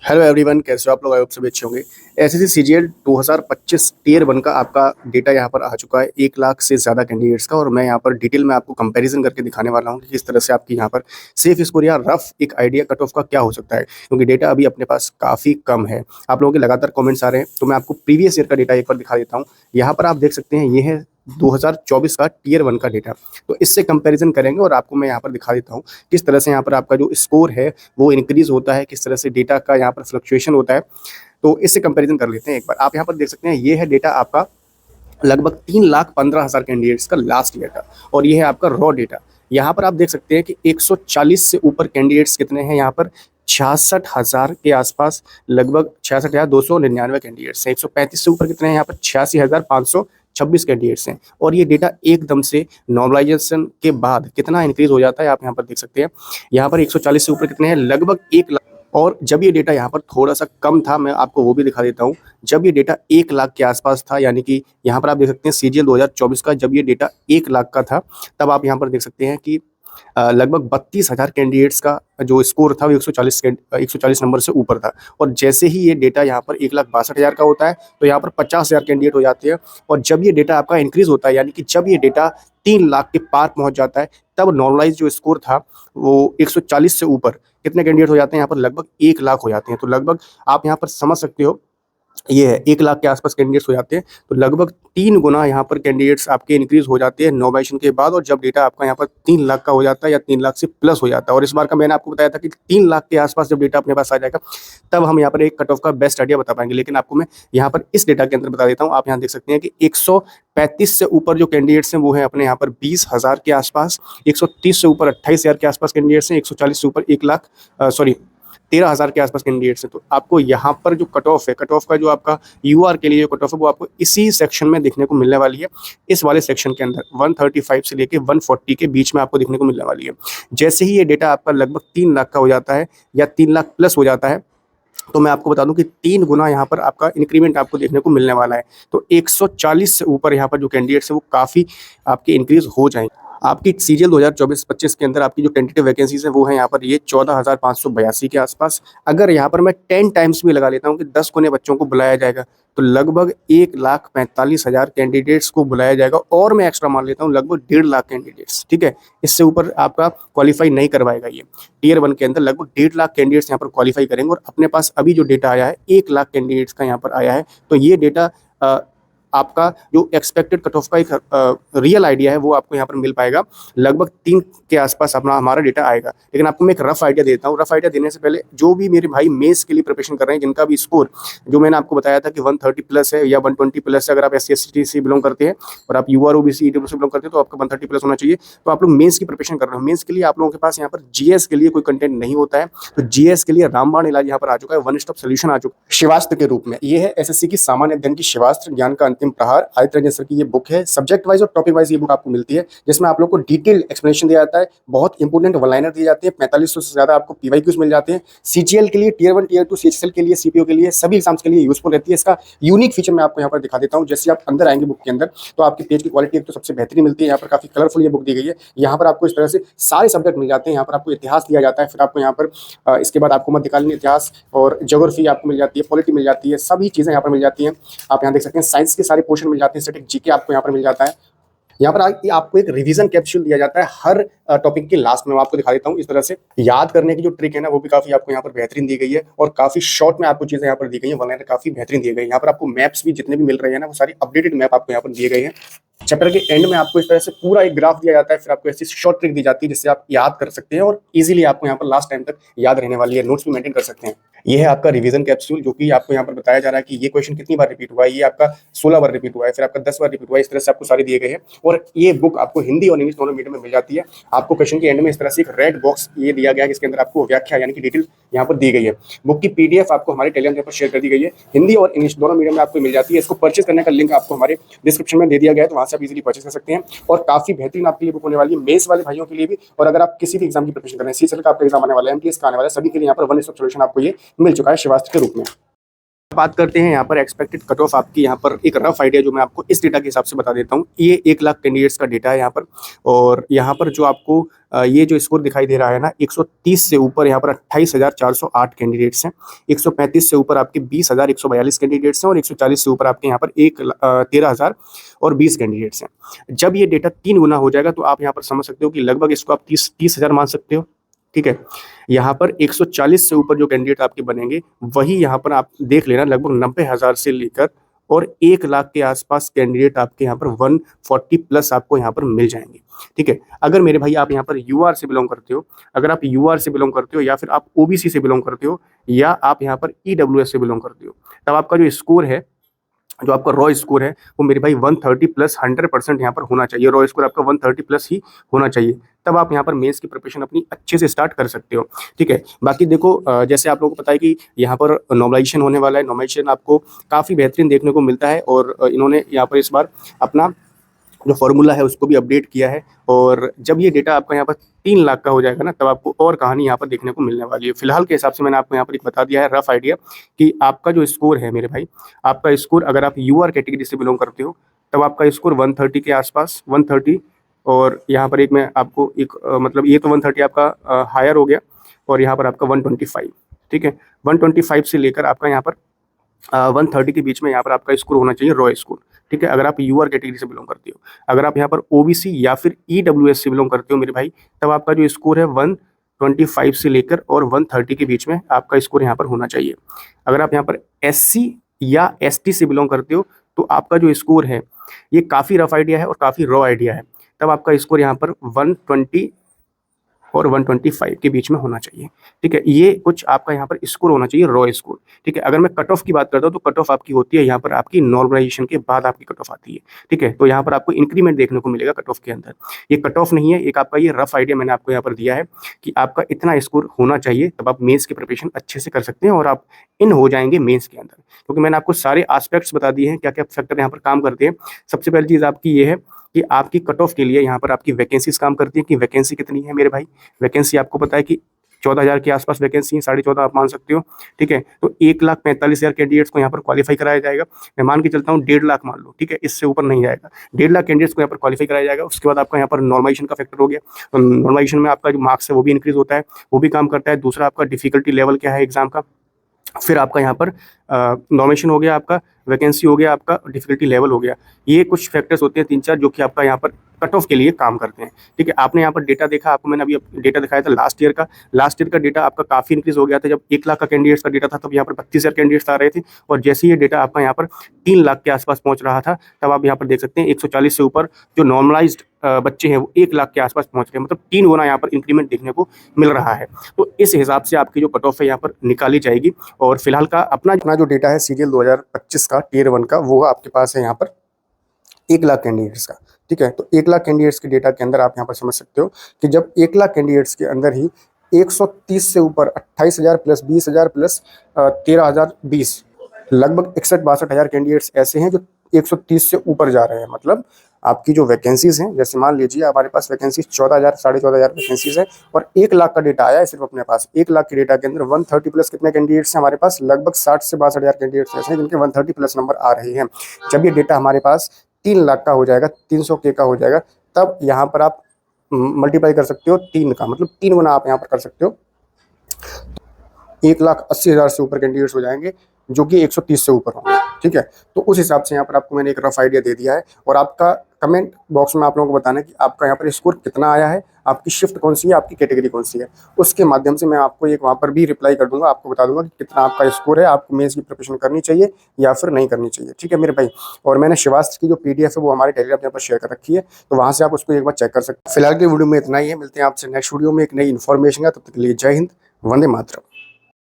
Hello everyone, कैसे हो आप लोग? आई होप सभी अच्छे होंगे। एसएससी सीजीएल 2025 टियर 1 का आपका डेटा यहाँ पर आ चुका है 1 लाख से ज़्यादा कैंडिडेट्स का। और मैं यहाँ पर डिटेल में आपको कंपैरिजन करके दिखाने वाला हूँ कि किस तरह से आपकी यहाँ पर सेफ स्कोर या रफ एक आइडिया कट ऑफ का क्या हो सकता है, क्योंकि डेटा अभी अपने पास काफ़ी कम है। आप लोगों के लगातार कमेंट्स आ रहे हैं, तो मैं आपको प्रीवियस ईयर का डेटा एक बार दिखा देता हूँ। यहाँ पर आप देख सकते हैं, ये है 2024 का टियर 1 का डेटा। तो इससे कंपैरिजन करेंगे और आपको मैं यहाँ पर दिखा देता हूँ किस तरह से यहाँ पर आपका जो स्कोर है वो इंक्रीज होता है, किस तरह से डेटा का यहाँ पर फ्लक्चुएशन होता है। तो इससे कंपैरिजन कर लेते हैं एक बार। आप यहाँ पर देख सकते हैं, ये है डेटा आपका लगभग 3,15,000 कैंडिडेट्स का लास्ट ईयर का, और ये है आपका रॉ डेटा। यहाँ पर आप देख सकते हैं कि 140 से ऊपर कैंडिडेट्स कितने हैं यहाँ पर, 66,000 के आसपास, लगभग 66,299 कैंडिडेट्स हैं। 135 से ऊपर कितने हैं यहाँ पर, 86,526 कैंडिडेट्स हैं। और ये डेटा एकदम से नॉर्मलाइजेशन के बाद कितना इंक्रीज हो जाता है, आप यहाँ पर देख सकते हैं। यहाँ पर 140 से ऊपर कितने हैं, लगभग 1 लाख। और जब ये डेटा यहाँ पर थोड़ा-सा कम था, मैं आपको वो भी दिखा देता हूँ। जब ये डेटा 1 लाख के आसपास था, यानी कि यहाँ पर आप देख सकते हैं सीजीएल 2024 का जब ये डेटा 1 लाख का था, तब आप यहाँ पर देख सकते हैं कि लगभग 32,000 कैंडिडेट्स का जो स्कोर था वो 140 नंबर से ऊपर था। और जैसे ही ये डेटा यहाँ पर 1,62,000 का होता है, तो यहाँ पर 50,000 कैंडिडेट हो जाते हैं। और जब ये डेटा आपका इंक्रीज़ होता है, यानी कि जब ये डेटा 3 लाख के पार पहुँच जाता है, तब नॉर्मलाइज़ जो स्कोर था वो 140 से ऊपर कितने कैंडिडेट हो जाते हैं यहाँ पर, लगभग 1 लाख हो जाते हैं। तो लगभग आप यहाँ पर समझ सकते हो, ये है 1 लाख के आसपास कैंडिडेट्स हो जाते हैं। तो लगभग 3 गुना यहाँ पर कैंडिडेट्स आपके इंक्रीज़ हो जाते हैं नॉर्मलाइजेशन के बाद। और जब डेटा आपका यहाँ पर 3 लाख का हो जाता है या 3 लाख से प्लस हो जाता है, और इस बार का मैंने आपको बताया था कि 3 लाख के आसपास जब डेटा अपने पास आ जाएगा, तब हम यहाँ पर एक कट ऑफ का बेस्ट आइडिया बता पाएंगे। लेकिन आपको मैं यहाँ पर इस डेटा के अंदर बता देता हूँ। आप यहाँ देख सकते हैं कि 135 से ऊपर जो कैंडिडेट्स हैं वो हैं अपने यहाँ पर 20,000 के आसपास, 130 से ऊपर 28,000 के आसपास कैंडिडेट्स हैं, 140 से ऊपर 1 लाख 13,000 के आसपास कैंडिडेट्स हैं। तो आपको यहाँ पर जो कट ऑफ है, कट ऑफ का जो आपका यूआर के लिए जो कट ऑफ है, वो आपको इसी सेक्शन में देखने को मिलने वाली है। इस वाले सेक्शन के अंदर 135 से लेके 140 के बीच में आपको देखने को मिलने वाली है। जैसे ही ये डेटा आपका लगभग 3 लाख का हो जाता है या 3 लाख प्लस हो जाता है, तो मैं आपको बता दूं कि 3 गुना यहाँ पर आपका इंक्रीमेंट आपको देखने को मिलने वाला है। तो 140 से ऊपर यहाँ पर जो कैंडिडेट्स हैं वो काफ़ी आपके इंक्रीज हो जाएंगे। आपकी सीजीएल 2024-25 के अंदर आपकी जो टेंटेटिव वैकेंसीज हैं वो है यहाँ पर ये 14,582 के आसपास। अगर यहाँ पर मैं 10 टाइम्स भी लगा लेता हूँ कि 10 गुने बच्चों को बुलाया जाएगा, तो लगभग 1,45,000 कैंडिडेट्स को बुलाया जाएगा। और मैं एक्स्ट्रा मान लेता हूँ लगभग 1.5 लाख कैंडिडेट्स, ठीक है। इससे ऊपर आपका क्वालिफाई नहीं करवाएगा ये। टियर 1 के अंदर लगभग 1.5 लाख कैंडिडेट्स यहाँ पर क्वालिफाई करेंगे। और अपने पास अभी जो डेटा आया है 1 लाख कैंडिडेट्स का यहाँ पर आया है। तो ये डेटा आपका जो एक्सपेक्टेड कट ऑफ का एक रियल आइडिया है वो आपको यहाँ पर मिल पाएगा। लगभग 3 के आसपास अपना हमारा डेटा आएगा। लेकिन आपको मैं एक रफ आइडिया देता हूँ। रफ आइडिया देने से पहले जो भी मेरे भाई मेंस के लिए प्रिपरेशन कर रहे हैं, जिनका भी स्कोर जो मैंने आपको बताया था कि 130 प्लस है या 120 प्लस है, अगर आप SC/ST से बिलोंग करते हैं और आप यूआर OBC EWS से बिलोंग करते हैं, तो आपका 130 प्लस होना चाहिए। तो आप लोग मेंस की प्रिपरेशन कर रहे हो, मेंस के लिए आप लोगों के पास यहाँ पर जीएस के लिए कोई कंटेंट नहीं होता है। तो जीएस के लिए रामबाण इलाज यहाँ पर आ चुका है, वन स्टॉप सोल्यूशन आ चुका है शिवास्त्र के रूप में। ये है एसएससी की सामान्य अध्ययन की शिवास्त्र ज्ञान का अंतिम प्रहार, आदित्य रंजन सर की ये बुक है। सब्जेक्ट वाइज और टॉपिक वाइज ये बुक आपको मिलती है, जिसमें आप लोग को डिटेल एक्सप्लेनेशन दिया जाता है, बहुत इंपोर्टेंट वन लाइनर दिए जाते हैं, 4500 से ज्यादा आपको पीवाईक्यूज मिल जाते हैं। सीजीएल के लिए, टियर 1 टियर 2 सीएचएसएल के लिए, सीपीओ के लिए, सभी एग्जाम्स के लिए यूजफुल रहती है। इसका यूनिक फीचर मैं आपको यहाँ पर दिखा देता हूँ। जैसे आप अंदर आएंगे बुक के अंदर, तो आपकी पेज की क्वालिटी एक तो सबसे बेहतरीन मिलती है। यहाँ पर काफी कलरफुल ये बुक दी गई है। यहाँ पर आपको इस तरह से सारे सब्जेक्ट मिल जाते हैं। यहाँ पर आपको इतिहास दिया जाता है, फिर आपको यहाँ पर इसके बाद आपको मध्यकालीन इतिहास और ज्योग्राफी आपको मिल जाती है, पॉलिटी मिल जाती है, सभी चीजें यहाँ पर मिल जाती हैं। आप यहाँ देख सकते हैं साइंस के सारे पोर्शन मिल जाते हैं, स्टैटिक जीके आपको यहाँ पर मिल जाता है। यहाँ पर आपको एक रिवीजन कैप्सूल दिया जाता है हर टॉपिक के लास्ट में। मैं आपको दिखा देता हूँ। इस तरह से याद करने की जो ट्रिक है ना, वो भी काफी आपको यहाँ पर बेहतरीन दी गई है, और काफी शॉर्ट में आपको चीजें यहाँ पर दी गई है। वन लाइनर काफी बेहतरीन दिए गए। यहाँ पर आपको मैप्स भी जितने भी मिल रहे हैं ना, वो सारी अपडेटेड मैप आपको यहाँ पर दिए गए हैं। चैप्टर के एंड में आपको इस तरह से पूरा एक ग्राफ दिया जाता है, फिर आपको ऐसी शॉर्ट ट्रिक दी जाती है जिससे आप याद कर सकते हैं, और इजीली आपको यहाँ पर लास्ट टाइम तक याद रहने वाली है। नोट्स भी मेंटेन कर सकते हैं। ये है आपका रिवीजन कैप्सूल, जो कि आपको यहाँ पर बताया जा रहा है कि ये क्वेश्चन कितनी बार रिपीट हुआ है। ये आपका 16 बार रिपीट हुआ है, फिर आपका 10 बार रिपीट हुआ है। इस तरह से आपको सारे दिए गए हैं, और ये बुक आपको हिंदी और इंग्लिश दोनों मीडियम में मिल जाती है। आपको क्वेश्चन के एंड में इस तरह से एक रेड बॉक्स ये दिया गया है, जिसके अंदर आपको व्याख्या यानी कि डिटेल यहाँ पर दी गई है। बुक की पीडीएफ आपको हमारे टेलीग्राम पर शेयर कर दी गई है। हिंदी और इंग्लिश दोनों मीडियम में आपको मिल जाती है। इसको परचेज करने का लिंक आपको हमारे डिस्क्रिप्शन में दे दिया गया है, तो वहाँ से आप इजीली परचेज कर सकते हैं। और काफी बेहतरीन आपके लिए बुक होने वाली है, मेंस वाले भाइयों के लिए भी। और अगर आप किसी भी एग्जाम की प्रिपरेशन कर रहे हैं, सीएचएसएल का आपका एग्जाम आने वाला है, एमटीएस का आने वाला है, सभी के लिए यहाँ पर वन स्टॉप सॉल्यूशन आपको ये मिल चुका है शिवास्त्र के रूप में। बात करते हैं यहाँ पर एक्सपेक्टेड कट ऑफ आपकी, यहाँ पर एक रफ आइडिया जो मैं आपको इस डेटा के हिसाब से बता देता हूँ। ये 1 लाख कैंडिडेट्स का डेटा है यहाँ पर, और यहाँ पर जो आपको ये जो स्कोर दिखाई दे रहा है ना, 130 से ऊपर यहाँ पर 28,408 कैंडिडेट्स हैं, 135 से ऊपर आपके 20,142 कैंडिडेट्स हैं, और 140 से ऊपर आपके यहाँ पर 13,020 कैंडिडेट्स हैं। जब ये डेटा 3 गुना हो जाएगा तो आप यहाँ पर समझ सकते हो कि लगभग इसको आप 30,000 मान सकते हो। ठीक है, यहाँ पर 140 से ऊपर जो कैंडिडेट आपके बनेंगे, वही यहाँ पर आप देख लेना लगभग 90,000 से लेकर और 1 लाख के आसपास कैंडिडेट आपके यहाँ पर 140 प्लस आपको यहाँ पर मिल जाएंगे। ठीक है, अगर मेरे भाई आप यहाँ पर यूआर से बिलोंग करते हो, अगर आप यूआर से बिलोंग करते हो, या फिर आप ओबीसी से बिलोंग करते हो, या आप यहाँ पर ईडब्ल्यूएस से बिलोंग करते हो, तब आपका जो स्कोर है, जो आपका रॉ स्कोर है, वो मेरे भाई 130 प्लस 100% यहाँ पर होना चाहिए। रॉ स्कोर आपका 130 प्लस ही होना चाहिए, तब आप यहाँ पर मेंस की प्रिपरेशन अपनी अच्छे से स्टार्ट कर सकते हो। ठीक है, बाकी देखो जैसे आप लोगों को पता है कि यहाँ पर नॉर्मलाइजेशन होने वाला है। नॉर्मलाइजेशन आपको काफ़ी बेहतरीन देखने को मिलता है, और इन्होंने यहाँ पर इस बार अपना जो फॉर्मूला है उसको भी अपडेट किया है, और जब ये डेटा आपका यहाँ पर 3 लाख का हो जाएगा ना, तब आपको और कहानी यहाँ पर देखने को मिलने वाली है। फिलहाल के हिसाब से मैंने आपको यहाँ पर एक बता दिया है रफ आइडिया कि आपका जो स्कोर है मेरे भाई, आपका स्कोर अगर आप यूआर कैटेगरी से बिलोंग करते हो, तब आपका स्कोर 130 के आसपास, 130, और यहाँ पर एक मैं आपको एक मतलब ये तो 130 आपका हायर हो गया, और यहाँ पर आपका 125। ठीक है, 125 से लेकर आपका यहाँ पर 130 के बीच में यहाँ पर आपका स्कोर होना चाहिए, रॉ स्कोर। ठीक है, अगर आप यूआर कैटेगरी से बिलोंग करते हो। अगर आप यहाँ पर ओबीसी या फिर ईडब्ल्यूएस से बिलोंग करते हो मेरे भाई, तब आपका जो स्कोर है 125 से लेकर और 130 के बीच में आपका स्कोर यहाँ पर होना चाहिए। अगर आप यहाँ पर एससी या एसटी से बिलोंग करते हो, तो आपका जो स्कोर है, ये काफ़ी रफ आइडिया है और काफ़ी रॉ आइडिया है, तब आपका स्कोर यहाँ पर 120 और 125 के बीच में होना चाहिए। ठीक है, ये कुछ आपका यहाँ पर स्कोर होना चाहिए, रॉ स्कोर। ठीक है, अगर मैं कट ऑफ की बात करता हूँ, तो कट ऑफ आपकी होती है यहाँ पर आपकी नॉर्मलाइजेशन के बाद आपकी कट ऑफ आती है। ठीक है, तो यहाँ पर आपको इंक्रीमेंट देखने को मिलेगा कट ऑफ के अंदर। ये कट ऑफ नहीं है, एक आपका ये रफ आइडिया मैंने आपको यहाँ पर दिया है कि आपका इतना स्कोर होना चाहिए, तब आप मेंस की प्रिपरेशन अच्छे से कर सकते हैं और आप इन हो जाएंगे मेंस के अंदर, क्योंकि मैंने आपको सारे एस्पेक्ट्स बता दिए हैं, क्या क्या फैक्टर यहाँ पर काम करते हैं। सबसे पहली चीज़ आपकी ये है कि आपकी कट ऑफ के लिए यहाँ पर आपकी वैकेंसीज काम करती है कि वैकेंसी कितनी है मेरे भाई। वैकेंसी आपको पता है कि 14,000 के आसपास वैकेंसी है, 14.5 आप मान सकते हो। ठीक है, तो 1,45,000 कैंडिडेट्स को यहाँ पर क्वालिफाई कराया जाएगा। मैं मान के चलता हूँ 1.5 लाख मान लो, ठीक है, इससे ऊपर नहीं जाएगा। 1.5 लाख कैंडिडेट्स को यहाँ पर क्वालिफाई कराया जाएगा। उसके बाद आपका यहाँ पर नॉर्मलाइजेशन का फैक्टर हो गया, तो नॉर्मलाइजेशन में आपका जो मार्क्स है वो भी इंक्रीज होता है, वो भी काम करता है। दूसरा आपका डिफिकल्टी लेवल क्या है एग्जाम का, फिर आपका यहाँ पर नॉर्मेशन हो गया, आपका वैकेंसी हो गया, आपका डिफिकल्टी लेवल हो गया। ये कुछ फैक्टर्स होते हैं 3-4 जो कि आपका यहाँ पर कट ऑफ के लिए काम करते हैं। ठीक है, आपने यहाँ पर डेटा देखा, आपको मैंने अभी डेटा दिखाया था लास्ट ईयर का। लास्ट ईयर का डेटा आपका काफ़ी इंक्रीज हो गया था। जब 1 लाख का कैंडिडेट्स का डेटा था, तब यहाँ पर 32,000 कैंडिडेट्स आ रहे थे, और जैसे ये डेटा आपका यहाँ पर 3 लाख के आसपास पहुँच रहा था, तब आप यहाँ पर देख सकते हैं 140 से ऊपर जो नॉर्मलाइज्ड बच्चे हैं वो 1 लाख के आसपास पहुँच रहे हैं, मतलब 3 गुना यहाँ पर इंक्रीमेंट देखने को मिल रहा है। तो इस हिसाब से आपकी जो कट ऑफ है यहाँ पर निकाली जाएगी। और फिलहाल का अपना जो डेटा है सीजीएल 2025 का टियर 1 का, वो आपके पास है यहाँ पर 1 लाख कैंडिडेट्स का। ठीक है, तो 1 लाख कैंडिडेट्स के डेटा के अंदर आप यहाँ पर समझ सकते हो कि जब 1 लाख कैंडिडेट्स के अंदर ही 130 से ऊपर 28,000 प्लस 20,000 प्लस 13,020 लगभग 61-62,000 कैंडिडेट्स ऐसे हैं जो 130 से ऊपर जा रहे हैं। मतलब आपकी जो वैकेंसीज हैं, जैसे मान लीजिए हमारे पास वैकेंसीज 14,000 14,500 वैकेंसीज है, और 1 लाख का डेटा आया है सिर्फ अपने पास। 1 लाख के डेटा के अंदर 130 प्लस कितने कैंडिडेट्स हैं हमारे पास, लगभग 60 से 62,000 कैंडिडेट्स ऐसे हैं जिनके 130 प्लस नंबर आ रहे हैं। जब ये डेटा हमारे पास 3 लाख का हो जाएगा, 300K का हो जाएगा, तब यहाँ पर आप मल्टीप्लाई कर सकते हो 3 का, मतलब 3 गुना आप यहाँ पर कर सकते हो। 1,80,000 से ऊपर कैंडिडेट्स हो जाएंगे जो कि 130 से ऊपर होंगे। ठीक है, तो उस हिसाब से यहाँ पर आपको मैंने एक रफ आइडिया दे दिया है, और आपका कमेंट बॉक्स में आप लोगों को बताना है कि आपका यहाँ पर स्कोर कितना आया है, आपकी शिफ्ट कौन सी है, आपकी कैटेगरी कौन सी है। उसके माध्यम से मैं आपको एक वहाँ पर भी रिप्लाई कर दूंगा, आपको बता दूंगा कि कितना आपका स्कोर है, आपको मेंस की प्रिपरेशन करनी चाहिए या फिर नहीं करनी चाहिए। ठीक है मेरे भाई, और मैंने शिवास्त्र की जो PDF है वो हमारे टेलीग्राम यहाँ पर शेयर कर रखी है, तो वहाँ से आप उसको एक बार चेक कर सकते हैं। फिलहाल की वीडियो में इतना ही है, मिलते हैं आपसे नेक्स्ट वीडियो में एक नई इन्फॉर्मेशन है। तब तक के लिए जय हिंद, वंदे मातरम।